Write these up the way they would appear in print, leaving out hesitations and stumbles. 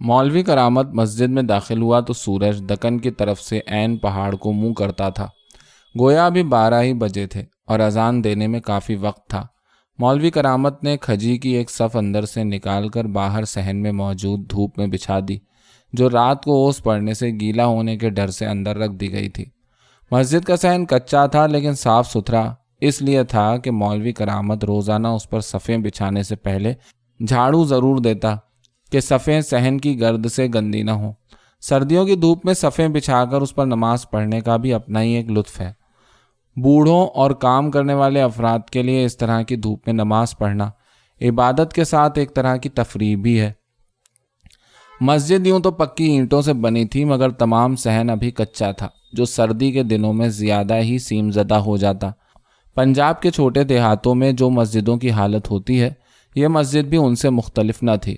مولوی کرامت مسجد میں داخل ہوا تو سورج دکن کی طرف سے عین پہاڑ کو منہ کرتا تھا۔ گویا ابھی 12 ہی بجے تھے اور اذان دینے میں کافی وقت تھا۔ مولوی کرامت نے کھجی کی ایک صف اندر سے نکال کر باہر صحن میں موجود دھوپ میں بچھا دی، جو رات کو اوس پڑنے سے گیلا ہونے کے ڈر سے اندر رکھ دی گئی تھی۔ مسجد کا صحن کچا تھا لیکن صاف ستھرا اس لیے تھا کہ مولوی کرامت روزانہ اس پر صفیں بچھانے سے پہلے جھاڑو ضرور دیتا کہ صفیں صحن کی گرد سے گندی نہ ہوں۔ سردیوں کی دھوپ میں صفیں بچھا کر اس پر نماز پڑھنے کا بھی اپنا ہی ایک لطف ہے۔ بوڑھوں اور کام کرنے والے افراد کے لیے اس طرح کی دھوپ میں نماز پڑھنا عبادت کے ساتھ ایک طرح کی تفریح بھی ہے۔ مسجد یوں تو پکی اینٹوں سے بنی تھی مگر تمام صحن ابھی کچا تھا، جو سردی کے دنوں میں زیادہ ہی سیم زدہ ہو جاتا۔ پنجاب کے چھوٹے دیہاتوں میں جو مسجدوں کی حالت ہوتی ہے، یہ مسجد بھی ان سے مختلف نہ تھی۔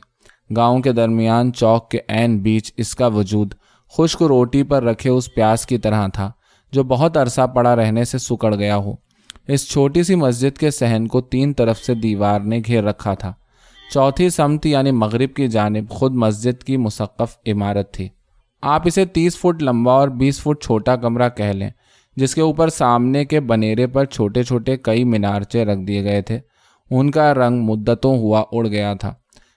گاؤں کے درمیان چوک کے عین بیچ اس کا وجود خشک روٹی پر رکھے اس پیاز کی طرح تھا جو بہت عرصہ پڑا رہنے سے سکڑ گیا ہو۔ اس چھوٹی سی مسجد کے صحن کو 3 طرف سے دیوار نے گھیر رکھا تھا۔ چوتھی سمت یعنی مغرب کی جانب خود مسجد کی مسقف عمارت تھی۔ آپ اسے 30 فٹ لمبا اور 20 فٹ چھوٹا کمرہ کہہ لیں، جس کے اوپر سامنے کے بنیرے پر چھوٹے چھوٹے کئی مینارچے رکھ دیے گئے تھے۔ ان کا رنگ مدتوں ہوا اڑ گیا تھا۔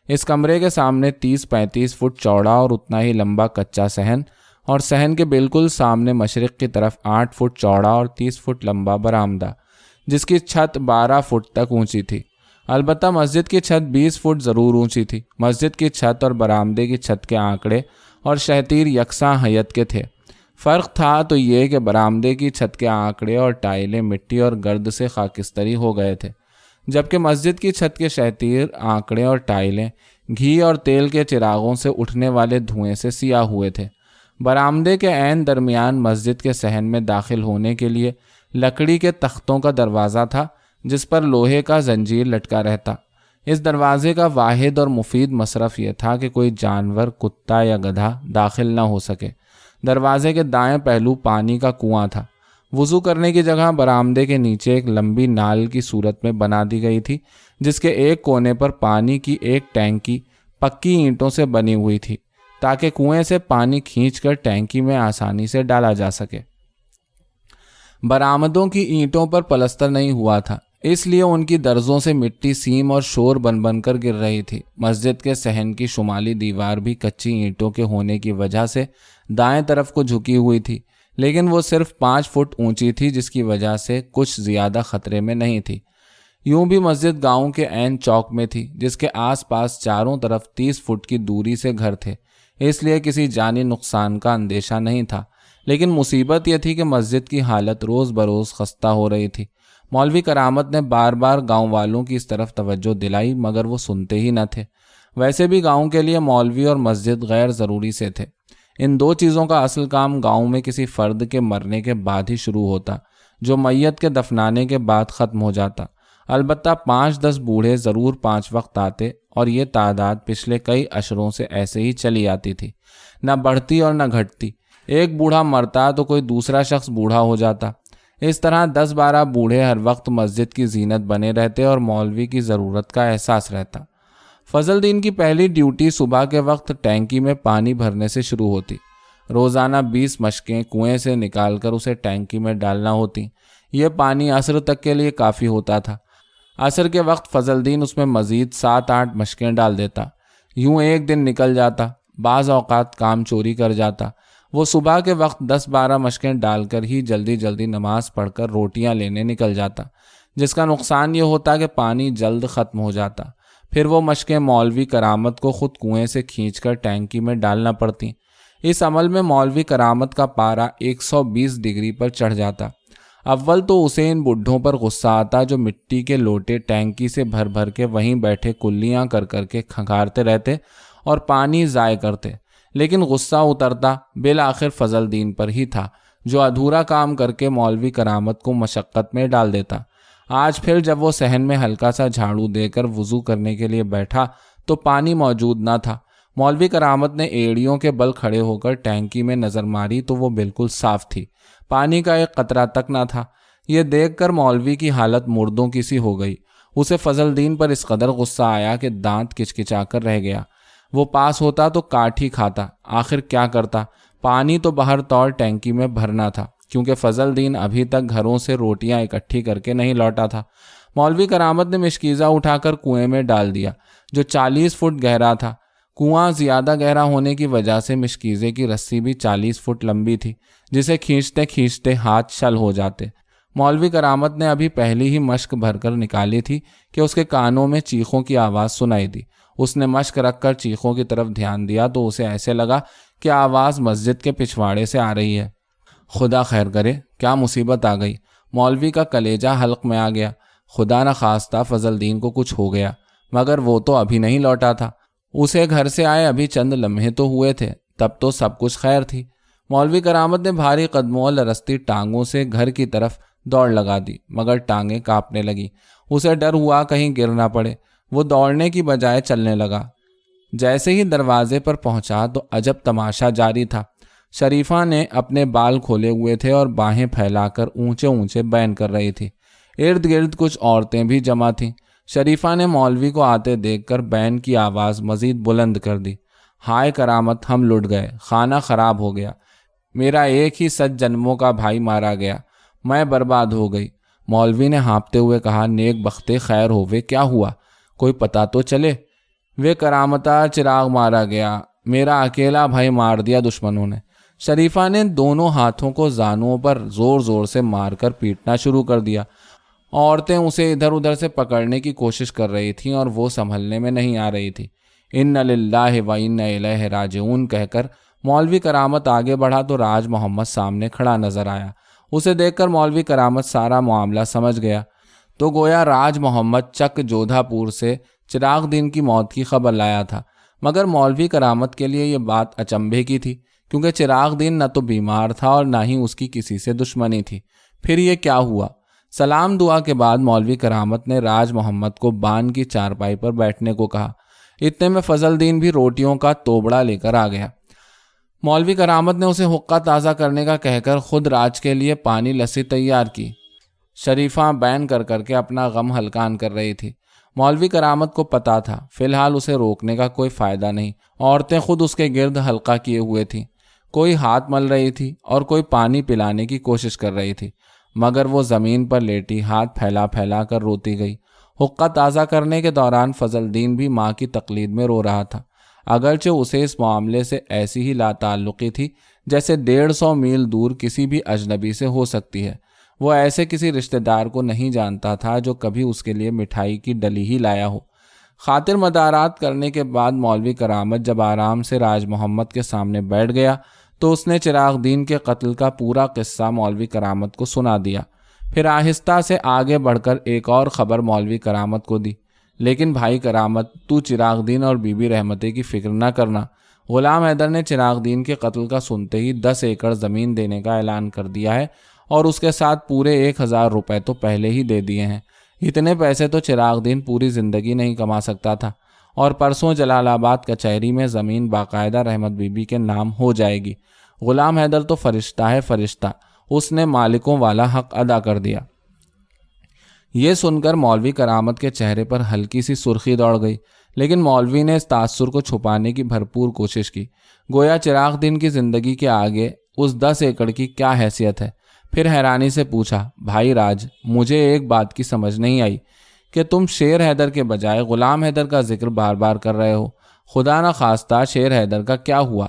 اس کمرے کے سامنے 30-35 فٹ چوڑا اور اتنا ہی لمبا کچا صحن، اور صحن کے بالکل سامنے مشرق کی طرف 8 فٹ چوڑا اور 30 فٹ لمبا برآمدہ، جس کی چھت 12 فٹ تک اونچی تھی۔ البتہ مسجد کی چھت 20 فٹ ضرور اونچی تھی۔ مسجد کی چھت اور برآمدے کی چھت کے آنکڑے اور شہتیر یکساں حیت کے تھے۔ فرق تھا تو یہ کہ برآمدے کی چھت کے آنکڑے اور ٹائلیں مٹی اور گرد سے خاکستری ہو گئے تھے، جبکہ مسجد کی چھت کے شہتیر آنکڑے اور ٹائلیں گھی اور تیل کے چراغوں سے اٹھنے والے دھوئیں سے سیاہ ہوئے تھے۔ برآمدے کے عین درمیان مسجد کے صحن میں داخل ہونے کے لیے لکڑی کے تختوں کا دروازہ تھا، جس پر لوہے کا زنجیر لٹکا رہتا۔ اس دروازے کا واحد اور مفید مصرف یہ تھا کہ کوئی جانور، کتا یا گدھا داخل نہ ہو سکے۔ دروازے کے دائیں پہلو پانی کا کنواں تھا۔ وضو کرنے کی جگہ برآمدے کے نیچے ایک لمبی نال کی صورت میں بنا دی گئی تھی، جس کے ایک کونے پر پانی کی ایک ٹینکی پکی اینٹوں سے بنی ہوئی تھی تاکہ کنویں سے پانی کھینچ کر ٹینکی میں آسانی سے ڈالا جا سکے۔ برآمدوں کی اینٹوں پر پلستر نہیں ہوا تھا، اس لیے ان کی درزوں سے مٹی سیم اور شور بن بن کر گر رہی تھی۔ مسجد کے صحن کی شمالی دیوار بھی کچی اینٹوں کے ہونے کی وجہ سے دائیں طرف کو جھکی ہوئی تھی، لیکن وہ صرف 5 فٹ اونچی تھی، جس کی وجہ سے کچھ زیادہ خطرے میں نہیں تھی۔ یوں بھی مسجد گاؤں کے عین چوک میں تھی، جس کے آس پاس چاروں طرف 30 فٹ کی دوری سے گھر تھے، اس لیے کسی جانی نقصان کا اندیشہ نہیں تھا۔ لیکن مصیبت یہ تھی کہ مسجد کی حالت روز بروز خستہ ہو رہی تھی۔ مولوی کرامت نے بار بار گاؤں والوں کی اس طرف توجہ دلائی مگر وہ سنتے ہی نہ تھے۔ ویسے بھی گاؤں کے لیے مولوی اور مسجد غیر ضروری سے تھے۔ ان 2 چیزوں کا اصل کام گاؤں میں کسی فرد کے مرنے کے بعد ہی شروع ہوتا، جو میت کے دفنانے کے بعد ختم ہو جاتا۔ البتہ 5-10 بوڑھے ضرور 5 وقت آتے، اور یہ تعداد پچھلے کئی عشروں سے ایسے ہی چلی آتی تھی، نہ بڑھتی اور نہ گھٹتی۔ ایک بوڑھا مرتا تو کوئی دوسرا شخص بوڑھا ہو جاتا۔ اس طرح 10-12 بوڑھے ہر وقت مسجد کی زینت بنے رہتے اور مولوی کی ضرورت کا احساس رہتا۔ فضل دین کی پہلی ڈیوٹی صبح کے وقت ٹینکی میں پانی بھرنے سے شروع ہوتی۔ روزانہ 20 مشکیں کنویں سے نکال کر اسے ٹینکی میں ڈالنا ہوتی۔ یہ پانی عصر تک کے لیے کافی ہوتا تھا۔ عصر کے وقت فضل دین اس میں مزید 7-8 مشکیں ڈال دیتا۔ یوں ایک دن نکل جاتا۔ بعض اوقات کام چوری کر جاتا۔ وہ صبح کے وقت 10-12 مشکیں ڈال کر ہی جلدی جلدی نماز پڑھ کر روٹیاں لینے نکل جاتا، جس کا نقصان یہ ہوتا کہ پانی جلد ختم ہو جاتا۔ پھر وہ مشکیں مولوی کرامت کو خود کنویں سے کھینچ کر ٹینکی میں ڈالنا پڑتی۔ اس عمل میں مولوی کرامت کا پارا 120 ڈگری پر چڑھ جاتا۔ اول تو اسے ان بڈھوں پر غصہ آتا جو مٹی کے لوٹے ٹینکی سے بھر بھر کے وہیں بیٹھے کلیاں کر کر کے کھنگارتے رہتے اور پانی ضائع کرتے، لیکن غصہ اترتا بالآخر فضل دین پر ہی تھا، جو ادھورا کام کر کے مولوی کرامت کو مشقت میں ڈال دیتا۔ آج پھر جب وہ صحن میں ہلکا سا جھاڑو دے کر وضو کرنے کے لیے بیٹھا تو پانی موجود نہ تھا۔ مولوی کرامت نے ایڑیوں کے بل کھڑے ہو کر ٹینکی میں نظر ماری تو وہ بالکل صاف تھی، پانی کا ایک قطرہ تک نہ تھا۔ یہ دیکھ کر مولوی کی حالت مردوں کی سی ہو گئی۔ اسے فضل دین پر اس قدر غصہ آیا کہ دانت کچکچا کر رہ گیا۔ وہ پاس ہوتا تو کاٹ ہی کھاتا، آخر کیا کرتا؟ پانی تو بہر طور ٹینکی میں بھرنا تھا، کیونکہ فضل دین ابھی تک گھروں سے روٹیاں اکٹھی کر کے نہیں لوٹا تھا۔ مولوی کرامت نے مشکیزہ اٹھا کر کنویں میں ڈال دیا، جو 40 فٹ گہرا تھا۔ کنواں زیادہ گہرا ہونے کی وجہ سے مشکیزے کی رسی بھی 40 فٹ لمبی تھی، جسے کھینچتے کھینچتے ہاتھ شل ہو جاتے۔ مولوی کرامت نے ابھی پہلی ہی مشق بھر کر نکالی تھی کہ اس کے کانوں میں چیخوں کی آواز سنائی دی۔ اس نے مشق رکھ کر چیخوں کی طرف دھیان دیا تو اسے ایسے لگا کہ آواز مسجد کے پچھواڑے سے آ رہی ہے۔ خدا خیر کرے، کیا مصیبت آ گئی؟ مولوی کا کلیجہ حلق میں آ گیا۔ خدا نہ خواستہ فضل دین کو کچھ ہو گیا، مگر وہ تو ابھی نہیں لوٹا تھا۔ اسے گھر سے آئے ابھی چند لمحے تو ہوئے تھے، تب تو سب کچھ خیر تھی۔ مولوی کرامت نے بھاری قدموں اور لرزتی ٹانگوں سے گھر کی طرف دوڑ لگا دی، مگر ٹانگیں کانپنے لگی۔ اسے ڈر ہوا کہیں گر نہ پڑے۔ وہ دوڑنے کی بجائے چلنے لگا۔ جیسے ہی دروازے پر پہنچا تو عجب تماشا جاری تھا۔ شریفہ نے اپنے بال کھولے ہوئے تھے اور باہیں پھیلا کر اونچے اونچے بین کر رہی تھی۔ ارد گرد کچھ عورتیں بھی جمع تھیں۔ شریفہ نے مولوی کو آتے دیکھ کر بین کی آواز مزید بلند کر دی۔ ہائے کرامت، ہم لٹ گئے، خانہ خراب ہو گیا، میرا ایک ہی 7 جنموں کا بھائی مارا گیا، میں برباد ہو گئی۔ مولوی نے ہانپتے ہوئے کہا، نیک بختے خیر ہووے، کیا ہوا؟ کوئی پتہ تو چلے۔ وہ کرامتا، چراغ مارا گیا، میرا اکیلا بھائی مار دیا دشمنوں نے۔ شریفہ نے دونوں ہاتھوں کو زانوں پر زور زور سے مار کر پیٹنا شروع کر دیا۔ عورتیں اسے ادھر ادھر سے پکڑنے کی کوشش کر رہی تھیں اور وہ سنبھلنے میں نہیں آ رہی تھی۔ ان للہ و انا الیہ راجعون کہہ کر مولوی کرامت آگے بڑھا تو راج محمد سامنے کھڑا نظر آیا۔ اسے دیکھ کر مولوی کرامت سارا معاملہ سمجھ گیا تو گویا راج محمد چک جودھا پور سے چراغ دین کی موت کی خبر لایا تھا۔ مگر مولوی کرامت کے لیے یہ بات اچنبھے کی تھی، کیونکہ چراغ دین نہ تو بیمار تھا اور نہ ہی اس کی کسی سے دشمنی تھی۔ پھر یہ کیا ہوا؟ سلام دعا کے بعد مولوی کرامت نے راج محمد کو بان کی چارپائی پر بیٹھنے کو کہا۔ اتنے میں فضل دین بھی روٹیوں کا توبڑا لے کر آ گیا۔ مولوی کرامت نے اسے حقہ تازہ کرنے کا کہہ کر خود راج کے لیے پانی لسی تیار کی۔ شریفہ بین کر کر کے اپنا غم ہلکان کر رہی تھی۔ مولوی کرامت کو پتا تھا فی الحال اسے روکنے کا کوئی فائدہ نہیں۔ عورتیں خود اس کے گرد حلقہ کیے ہوئے تھیں، کوئی ہاتھ مل رہی تھی اور کوئی پانی پلانے کی کوشش کر رہی تھی، مگر وہ زمین پر لیٹی ہاتھ پھیلا پھیلا کر روتی گئی۔ حقہ تازہ کرنے کے دوران فضل دین بھی ماں کی تقلید میں رو رہا تھا، اگرچہ اسے اس معاملے سے ایسی ہی لا تعلقی تھی جیسے 150 میل دور کسی بھی اجنبی سے ہو سکتی ہے۔ وہ ایسے کسی رشتہ دار کو نہیں جانتا تھا جو کبھی اس کے لیے مٹھائی کی ڈلی ہی لایا ہو۔ خاطر مدارات کرنے کے بعد مولوی کرامت جب آرام سے راج محمد کے سامنے بیٹھ گیا تو اس نے چراغ دین کے قتل کا پورا قصہ مولوی کرامت کو سنا دیا۔ پھر آہستہ سے آگے بڑھ کر ایک اور خبر مولوی کرامت کو دی۔ لیکن بھائی کرامت، تو چراغ دین اور بی بی رحمتے کی فکر نہ کرنا۔ غلام حیدر نے چراغ دین کے قتل کا سنتے ہی 10 ایکڑ زمین دینے کا اعلان کر دیا ہے اور اس کے ساتھ پورے 1000 روپے تو پہلے ہی دے دیے ہیں۔ اتنے پیسے تو چراغ دین پوری زندگی نہیں کما سکتا تھا، اور پرسوں جلال آباد کچہری میں زمین باقاعدہ رحمت بی بی کے نام ہو جائے گی۔ غلام حیدر تو فرشتہ ہے، فرشتہ، اس نے مالکوں والا حق ادا کر دیا۔ یہ سن کر مولوی کرامت کے چہرے پر ہلکی سی سرخی دوڑ گئی، لیکن مولوی نے اس تاثر کو چھپانے کی بھرپور کوشش کی، گویا چراغ دین کی زندگی کے آگے اس 10 ایکڑ کی کیا حیثیت ہے۔ پھر حیرانی سے پوچھا، بھائی راج، مجھے ایک بات کی سمجھ نہیں آئی کہ تم شیر حیدر کے بجائے غلام حیدر کا ذکر بار بار کر رہے ہو۔ خدا نہ خواستہ شیر حیدر کا کیا ہوا؟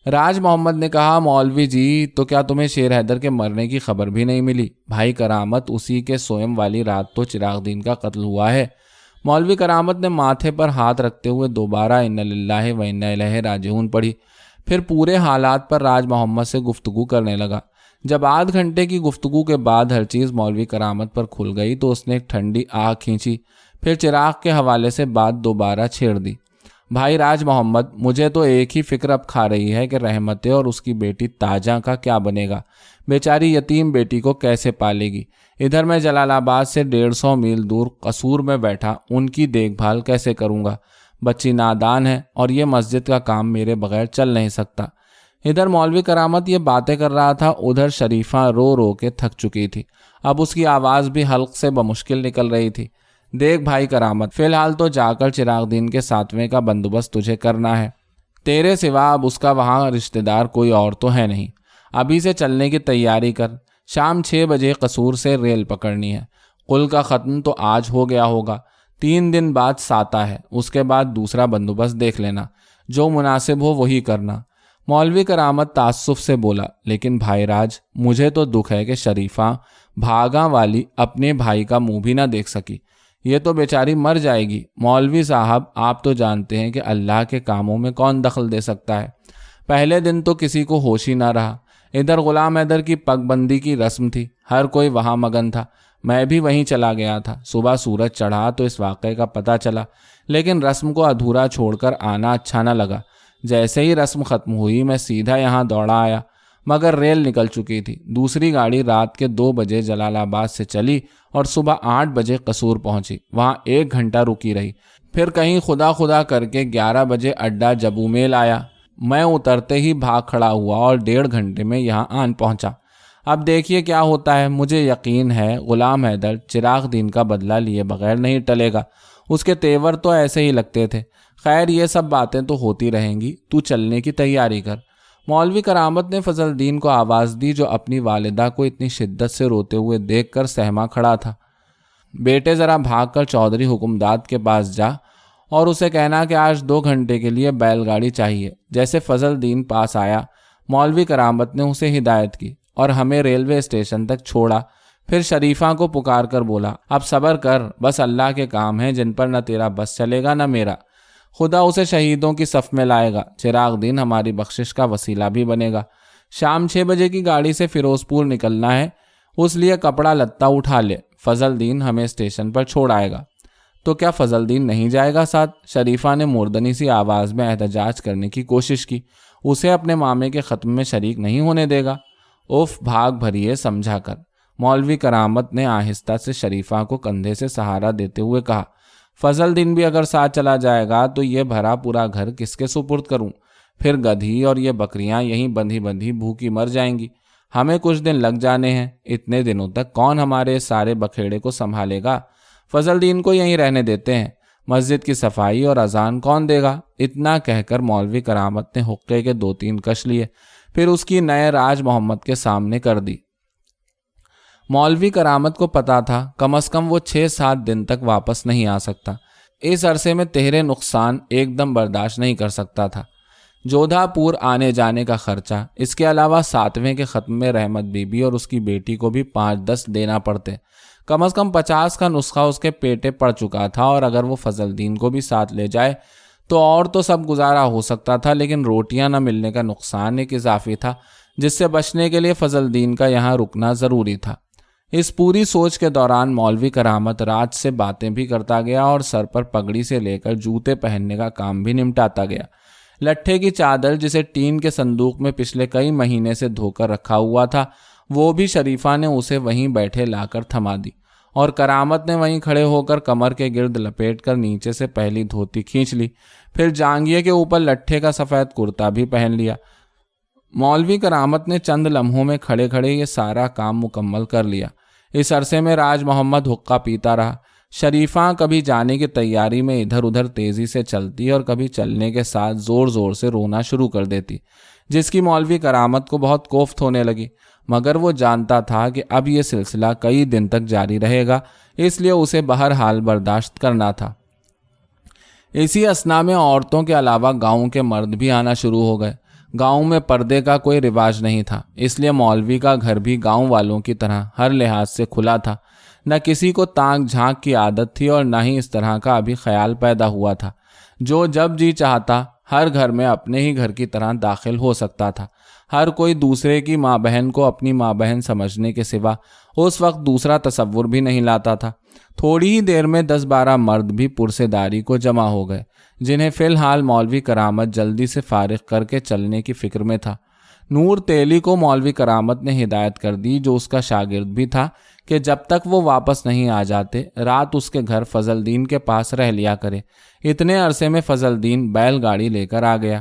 راج محمد نے کہا، مولوی جی، تو کیا تمہیں شیر حیدر کے مرنے کی خبر بھی نہیں ملی؟ بھائی کرامت، اسی کے سوئم والی رات تو چراغ دین کا قتل ہوا ہے۔ مولوی کرامت نے ماتھے پر ہاتھ رکھتے ہوئے دوبارہ ان للہ و انا الیہ راجعون پڑھی، پھر پورے حالات پر راج محمد سے گفتگو کرنے لگا۔ جب آدھ گھنٹے کی گفتگو کے بعد ہر چیز مولوی کرامت پر کھل گئی تو اس نے ایک ٹھنڈی آہ کھینچی، پھر چراغ کے حوالے سے بات دوبارہ چھیڑ دی۔ بھائی راج محمد، مجھے تو ایک ہی فکر اب کھا رہی ہے کہ رحمتیں اور اس کی بیٹی تاجہ کا کیا بنے گا؟ بیچاری یتیم بیٹی کو کیسے پالے گی؟ ادھر میں جلال آباد سے 150 میل دور قصور میں بیٹھا ان کی دیکھ بھال کیسے کروں گا؟ بچی نادان ہے اور یہ مسجد کا کام میرے بغیر چل نہیں سکتا۔ ادھر مولوی کرامت یہ باتیں کر رہا تھا، ادھر شریفہ رو رو کے تھک چکی تھی، اب اس کی آواز بھی حلق سے بمشکل نکل رہی تھی۔ دیکھ بھائی کرامت، فی الحال تو جا کر چراغ دین کے 7ویں کا بندوبست تجھے کرنا ہے، تیرے سوا اب اس کا وہاں رشتہ دار کوئی اور تو ہے نہیں۔ ابھی سے چلنے کی تیاری کر، شام 6 بجے قصور سے ریل پکڑنی ہے۔ قل کا ختم تو آج ہو گیا ہوگا، 3 دن بعد ساتہ ہے، اس کے بعد دوسرا بندوبست دیکھ لینا، جو مناسب ہو وہی کرنا۔ مولوی کرامت تعصب سے بولا، لیکن بھائی راج، مجھے تو دکھ ہے کہ شریفہ بھاگاں والی اپنے بھائی کا منہ بھی نہ دیکھ سکی، یہ تو بیچاری مر جائے گی۔ مولوی صاحب، آپ تو جانتے ہیں کہ اللہ کے کاموں میں کون دخل دے سکتا ہے۔ پہلے دن تو کسی کو ہوش ہی نہ رہا، ادھر غلام حیدر کی پگ بندی کی رسم تھی، ہر کوئی وہاں مگن تھا، میں بھی وہیں چلا گیا تھا۔ صبح سورج چڑھا تو اس واقعے کا پتہ چلا، لیکن رسم کو ادھورا چھوڑ کر آنا اچھا نہ لگا۔ جیسے ہی رسم ختم ہوئی میں سیدھا یہاں دوڑا آیا، مگر ریل نکل چکی تھی۔ دوسری گاڑی رات کے 2 بجے جلال آباد سے چلی اور صبح 8 بجے قصور پہنچی، وہاں 1 گھنٹہ رکی رہی، پھر کہیں خدا خدا کر کے 11 بجے اڈا جبو میل آیا۔ میں اترتے ہی بھاگ کھڑا ہوا اور 1.5 گھنٹے میں یہاں آن پہنچا۔ اب دیکھیے کیا ہوتا ہے۔ مجھے یقین ہے غلام حیدر چراغ دین کا بدلہ لیے بغیر نہیں ٹلے گا، اس کے تیور تو ایسے ہی لگتے تھے۔ خیر یہ سب باتیں تو ہوتی رہیں گی، تو چلنے کی تیاری کر۔ مولوی کرامت نے فضل الدین کو آواز دی، جو اپنی والدہ کو اتنی شدت سے روتے ہوئے دیکھ کر سہما کھڑا تھا۔ بیٹے ذرا بھاگ کر چودھری حکمداد کے پاس جا اور اسے کہنا کہ آج 2 گھنٹے کے لیے بیل گاڑی چاہیے۔ جیسے فضل الدین پاس آیا، مولوی کرامت نے اسے ہدایت کی اور ہمیں ریلوے اسٹیشن تک چھوڑا، پھر شریفہ کو پکار کر بولا، اب صبر کر، بس اللہ کے کام ہیں جن پر نہ تیرا بس چلے گا نہ میرا، خدا اسے شہیدوں کی صف میں لائے گا، چراغ دین ہماری بخشش کا وسیلہ بھی بنے گا۔ شام 6 بجے کی گاڑی سے فیروز پور نکلنا ہے، اس لیے کپڑا لتا اٹھا لے، فضل دین ہمیں اسٹیشن پر چھوڑ آئے گا۔ تو کیا فضل دین نہیں جائے گا ساتھ؟ شریفہ نے مردنی سی آواز میں احتجاج کرنے کی کوشش کی، اسے اپنے مامے کے ختم میں شریک نہیں ہونے دے گا؟ اوف، بھاگ بھریے سمجھا کر۔ مولوی کرامت نے آہستہ سے شریفہ کو کندھے سے سہارا دیتے ہوئے کہا، فضل دین بھی اگر ساتھ چلا جائے گا تو یہ بھرا پورا گھر کس کے سپرد کروں؟ پھر گدھی اور یہ بکریاں یہیں بندھی بندھی بھوکی مر جائیں گی، ہمیں کچھ دن لگ جانے ہیں، اتنے دنوں تک کون ہمارے سارے بکھیڑے کو سنبھالے گا؟ فضل دین کو یہیں رہنے دیتے ہیں، مسجد کی صفائی اور اذان کون دے گا؟ اتنا کہہ کر مولوی کرامت نے حقے کے 2-3 کش لیے، پھر اس کی نئے راج محمد کے سامنے کر دی۔ مولوی کرامت کو پتا تھا کم از کم وہ 6-7 دن تک واپس نہیں آ سکتا، اس عرصے میں تہرے نقصان ایک دم برداشت نہیں کر سکتا تھا۔ جودھا پور آنے جانے کا خرچہ، اس کے علاوہ 7ویں کے ختم میں رحمت بی بی اور اس کی بیٹی کو بھی 5-10 دینا پڑتے، کم از کم 50 کا نسخہ اس کے پیٹے پڑ چکا تھا، اور اگر وہ فضل دین کو بھی ساتھ لے جائے تو اور تو سب گزارا ہو سکتا تھا، لیکن روٹیاں نہ ملنے کا نقصان ایک اضافی تھا، جس سے بچنے کے لیے فضل دین کا یہاں رکنا ضروری تھا۔ اس پوری سوچ کے دوران مولوی کرامت رات سے باتیں بھی کرتا گیا اور سر پر پگڑی سے لے کر جوتے پہننے کا کام بھی نمٹاتا گیا۔ لٹھے کی چادر جسے ٹین کے صندوق میں پچھلے کئی مہینے سے دھو کر رکھا ہوا تھا، وہ بھی شریفہ نے اسے وہیں بیٹھے لا کر تھما دی، اور کرامت نے وہیں کھڑے ہو کر کمر کے گرد لپیٹ کر نیچے سے پہلی دھوتی کھینچ لی، پھر جانگیے کے اوپر لٹھے کا سفید کرتا بھی پہن لیا۔ مولوی کرامت نے چند لمحوں میں کھڑے کھڑے یہ سارا کام مکمل کر لیا۔ اس عرصے میں راج محمد حقہ پیتا رہا۔ شریفہ کبھی جانے کی تیاری میں ادھر ادھر تیزی سے چلتی اور کبھی چلنے کے ساتھ زور زور سے رونا شروع کر دیتی، جس کی مولوی کرامت کو بہت کوفت ہونے لگی، مگر وہ جانتا تھا کہ اب یہ سلسلہ کئی دن تک جاری رہے گا، اس لیے اسے بہرحال برداشت کرنا تھا۔ اسی اثنا میں عورتوں کے علاوہ گاؤں کے مرد بھی آنا شروع ہو گئے۔ گاؤں میں پردے کا کوئی رواج نہیں تھا، اس لیے مولوی کا گھر بھی گاؤں والوں کی طرح ہر لحاظ سے کھلا تھا، نہ کسی کو تانک جھانک کی عادت تھی اور نہ ہی اس طرح کا ابھی خیال پیدا ہوا تھا۔ جو جب جی چاہتا ہر گھر میں اپنے ہی گھر کی طرح داخل ہو سکتا تھا۔ ہر کوئی دوسرے کی ماں بہن کو اپنی ماں بہن سمجھنے کے سوا اس وقت دوسرا تصور بھی نہیں لاتا تھا۔ تھوڑی ہی دیر میں 10-12 مرد بھی پرسے داری کو جمع ہو گئے، جنہیں فی الحال مولوی کرامت جلدی سے فارغ کر کے چلنے کی فکر میں تھا۔ نور تیلی کو مولوی کرامت نے ہدایت کر دی، جو اس کا شاگرد بھی تھا، کہ جب تک وہ واپس نہیں آ جاتے رات اس کے گھر فضل دین کے پاس رہ لیا کرے۔ اتنے عرصے میں فضل دین بیل گاڑی لے کر آ گیا۔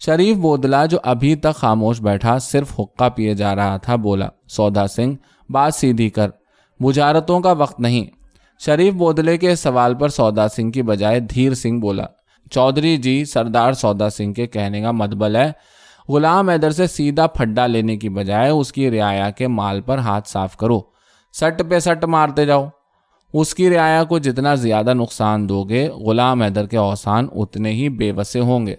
شریف بودلا جو ابھی تک خاموش بیٹھا صرف حقہ پیے جا رہا تھا بولا، سودا سنگھ بات سیدھی کر، بجھارتوں کا وقت نہیں۔ شریف بودلے کے اس سوال پر سودا سنگھ کی بجائے دھیر سنگھ بولا، چودھری جی، سردار سودا سنگھ کے کہنے کا مطلب ہے غلام حیدر سے سیدھا پھڈا لینے کی بجائے اس کی رعایا کے مال پر ہاتھ صاف کرو، سٹ پہ سٹ مارتے جاؤ۔ اس کی رعایا کو جتنا زیادہ نقصان دو گے غلام حیدر کے اوسان اتنے ہی بے وسے ہوں گے،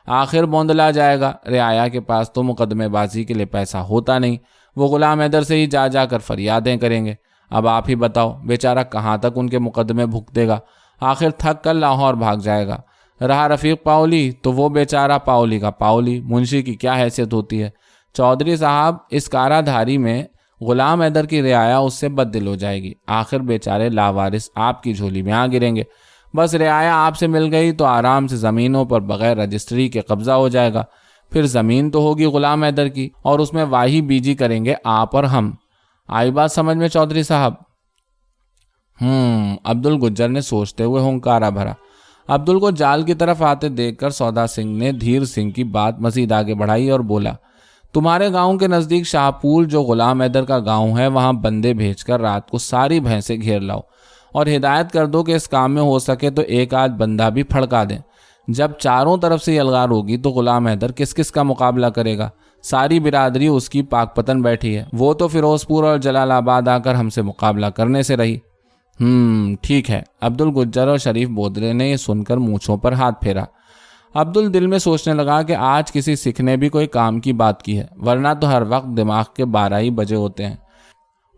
آخر بوندلا جائے گا۔ رعایا کے پاس تو مقدمے بازی کے لیے پیسہ ہوتا نہیں، وہ غلام حیدر سے ہی جا کر فریادیں کریں گے۔ اب آپ ہی بتاؤ بیچارہ کہاں تک ان کے مقدمے بھگتے گا، آخر تھک کر لاہور بھاگ جائے گا۔ رہا رفیق پاؤلی تو وہ بیچارہ پاؤلی کا پاؤلی، منشی کی کیا حیثیت ہوتی ہے؟ چودھری صاحب، اس کارا دھاری میں غلام حیدر کی رعایا اس سے بددل ہو جائے گی، آخر بیچارے لاوارث آپ کی جھولی میں آ گریں گے۔ بس رعایا آپ سے مل گئی تو آرام سے زمینوں پر بغیر رجسٹری کے قبضہ ہو جائے گا، پھر زمین تو ہوگی غلام حیدر کی، اور اس میں واہی بیجی کریں گے آپ اور ہم۔ آئی بات سمجھ میں چودھری صاحب؟ عبد الگجر نے سوچتے ہوئے ہنکارا بھرا۔ عبدل کو جال کی طرف آتے دیکھ کر سودا سنگھ نے دھیر سنگھ کی بات مزید آگے بڑھائی اور بولا، تمہارے گاؤں کے نزدیک شاہپور جو غلام حیدر کا گاؤں ہے، وہاں بندے بھیج کر رات کو ساری بھینسیں گھیر لاؤ اور ہدایت کر دو کہ اس کام میں ہو سکے تو ایک آدھ بندہ بھی پھڑکا دیں۔ جب چاروں طرف سے یلغار ہوگی تو غلام حیدر کس کا مقابلہ کرے گا؟ ساری برادری اس کی پاک پتن بیٹھی ہے، وہ تو فیروز پور اور جلال آباد آ کر ہم سے مقابلہ کرنے سے رہی۔ ٹھیک ہے۔ عبد الگجر اور شریف بودلے نے یہ سن کر مونچھوں پر ہاتھ پھیرا۔ عبدل دل میں سوچنے لگا کہ آج کسی سکھ نے بھی کوئی کام کی بات کی ہے، ورنہ تو ہر وقت دماغ کے 12 ہی بجے ہوتے ہیں۔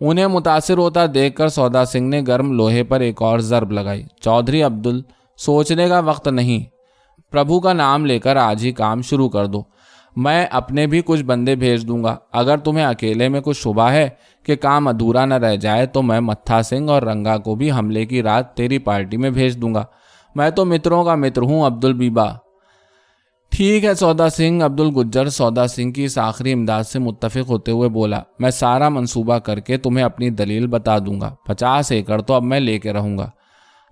انہیں متاثر ہوتا دیکھ کر سودا سنگھ نے گرم لوہے پر ایک اور ضرب لگائی۔ چودھری عبدل، سوچنے کا وقت نہیں، پربھو کا نام لے کر آج ہی کام شروع کر دو۔ میں اپنے بھی کچھ بندے بھیج دوں گا، اگر تمہیں اکیلے میں کچھ شبہ ہے کہ کام ادھورا نہ رہ جائے تو میں متھا سنگھ اور رنگا کو بھی حملے کی رات تیری پارٹی میں بھیج دوں گا۔ میں تو متروں کا متر ہوں عبدل بیبا۔ ٹھیک ہے سودا سنگھ۔ عبد الگجر سودا سنگھ کی اس آخری امداد سے متفق ہوتے ہوئے بولا، میں سارا منصوبہ کر کے تمہیں اپنی دلیل بتا دوں گا، 50 ایکڑ تو اب میں لے کے رہوں گا۔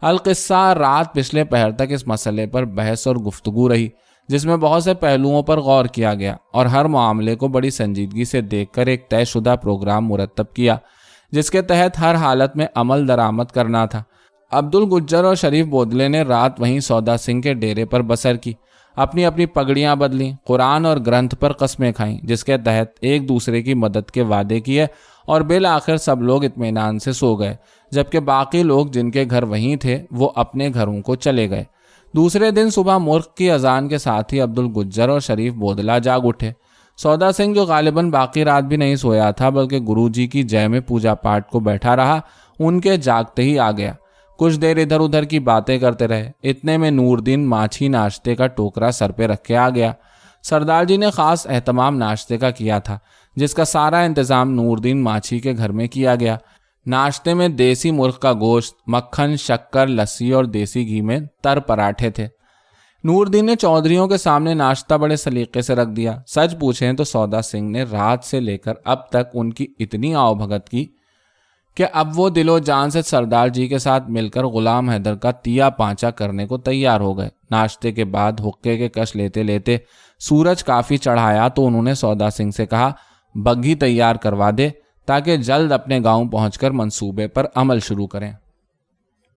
القصہ رات پچھلے پہر تک اس مسئلے پر بحث اور گفتگو رہی، جس میں بہت سے پہلوؤں پر غور کیا گیا اور ہر معاملے کو بڑی سنجیدگی سے دیکھ کر ایک طے شدہ پروگرام مرتب کیا جس کے تحت ہر حالت میں عمل درآمد کرنا تھا۔ عبد الگجر اور شریف بودلے نے رات وہیں سودا سنگھ کے ڈیرے پر بسر کی، اپنی اپنی پگڑیاں بدلیں، قرآن اور گرنتھ پر قسمیں کھائیں، جس کے تحت ایک دوسرے کی مدد کے وعدے کیے، اور بالآخر سب لوگ اطمینان سے سو گئے، جبکہ باقی لوگ جن کے گھر وہیں تھے وہ اپنے گھروں کو چلے گئے۔ دوسرے دن صبح مرغ کی اذان کے ساتھ ہی عبد الگجر اور شریف بودلا جاگ اٹھے۔ سودا سنگھ جو غالباً باقی رات بھی نہیں سویا تھا بلکہ گرو جی کی جے میں پوجا پاٹ کو بیٹھا رہا، ان کے جاگتے ہی آ گیا۔ کچھ دیر ادھر ادھر کی باتیں کرتے رہے، اتنے میں نور دین ماچھی ناشتے کا ٹوکرا سر پہ رکھ کے آ گیا۔ سردار جی نے خاص اہتمام ناشتے کا کیا تھا، جس کا سارا انتظام نور دین ماچھی کے گھر میں کیا گیا۔ ناشتے میں دیسی مرغ کا گوشت، مکھن، شکر، لسی اور دیسی گھی میں تر پراٹھے تھے۔ نور دین نے چودھریوں کے سامنے ناشتہ بڑے سلیقے سے رکھ دیا۔ سچ پوچھیں تو سودا سنگھ نے رات سے لے کر اب تک ان کی اتنی آؤ بھگت کی کہ اب وہ دل و جان سے سردار جی کے ساتھ مل کر غلام حیدر کا تیا پانچا کرنے کو تیار ہو گئے۔ ناشتے کے بعد حقے کے کش لیتے لیتے سورج کافی چڑھایا تو انہوں نے سودا سنگھ سے کہا، بگھی تیار کروا دے تاکہ جلد اپنے گاؤں پہنچ کر منصوبے پر عمل شروع کریں۔